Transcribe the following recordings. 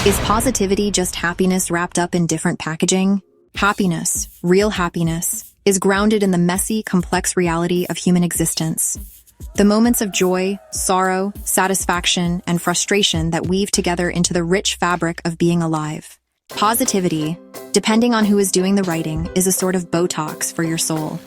Is positivity just happiness wrapped up in different packaging? Happiness, real happiness, is grounded in the messy, complex reality of human existence. The moments of joy, sorrow, satisfaction, and frustration that weave together into the rich fabric of being alive. Positivity, depending on who is doing the writing, is a sort of Botox for your soul.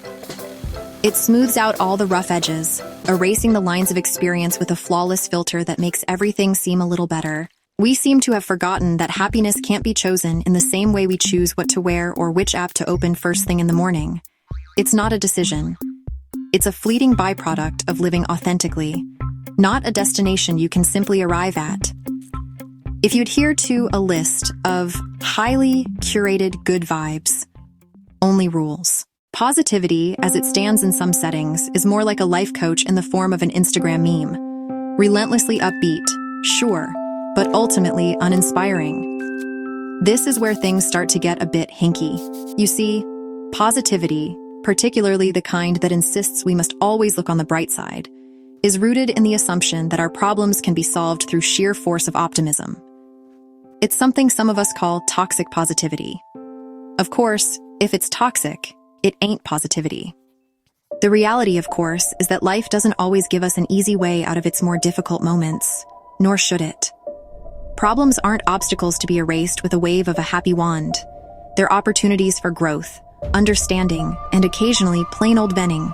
It smooths out all the rough edges, erasing the lines of experience with a flawless filter that makes everything seem a little better. We seem to have forgotten that happiness can't be chosen in the same way we choose what to wear or which app to open first thing in the morning. It's not a decision. It's a fleeting byproduct of living authentically, not a destination you can simply arrive at. If you adhere to a list of highly curated good vibes, only rules. Positivity, as it stands in some settings, is more like a life coach in the form of an Instagram meme. Relentlessly upbeat, sure, but ultimately uninspiring. This is where things start to get a bit hinky. You see, positivity, particularly the kind that insists we must always look on the bright side, is rooted in the assumption that our problems can be solved through sheer force of optimism. It's something some of us call toxic positivity. Of course, if it's toxic, it ain't positivity. The reality, of course, is that life doesn't always give us an easy way out of its more difficult moments, nor should it. Problems aren't obstacles to be erased with a wave of a happy wand. They're opportunities for growth, understanding, and occasionally plain old venting.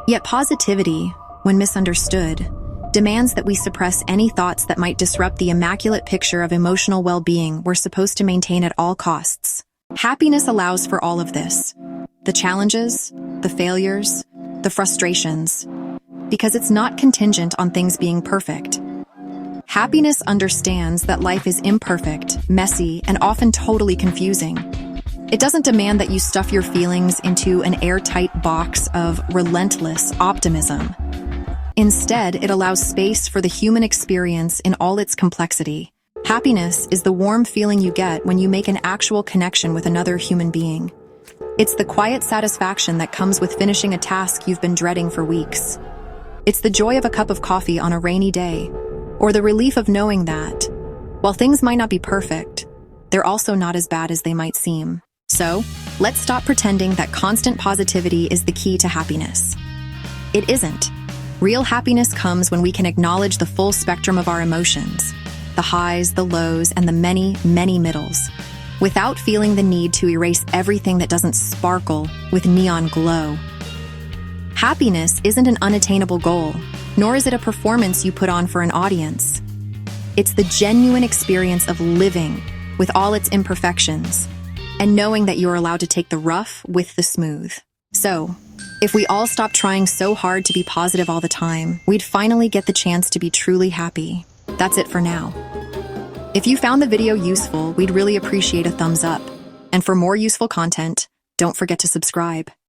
Yet positivity, when misunderstood, demands that we suppress any thoughts that might disrupt the immaculate picture of emotional well-being we're supposed to maintain at all costs. Happiness allows for all of this. The challenges, the failures, the frustrations, because it's not contingent on things being perfect. Happiness understands that life is imperfect, messy, and often totally confusing. It doesn't demand that you stuff your feelings into an airtight box of relentless optimism. Instead, it allows space for the human experience in all its complexity. Happiness is the warm feeling you get when you make an actual connection with another human being. It's the quiet satisfaction that comes with finishing a task you've been dreading for weeks. It's the joy of a cup of coffee on a rainy day, or the relief of knowing that, while things might not be perfect, they're also not as bad as they might seem. So, let's stop pretending that constant positivity is the key to happiness. It isn't. Real happiness comes when we can acknowledge the full spectrum of our emotions, the highs, the lows, and the many, many middles, without feeling the need to erase everything that doesn't sparkle with neon glow. Happiness isn't an unattainable goal, nor is it a performance you put on for an audience. It's the genuine experience of living with all its imperfections, and knowing that you're allowed to take the rough with the smooth. So, if we all stopped trying so hard to be positive all the time, we'd finally get the chance to be truly happy. That's it for now. If you found the video useful, we'd really appreciate a thumbs up. And for more useful content, don't forget to subscribe.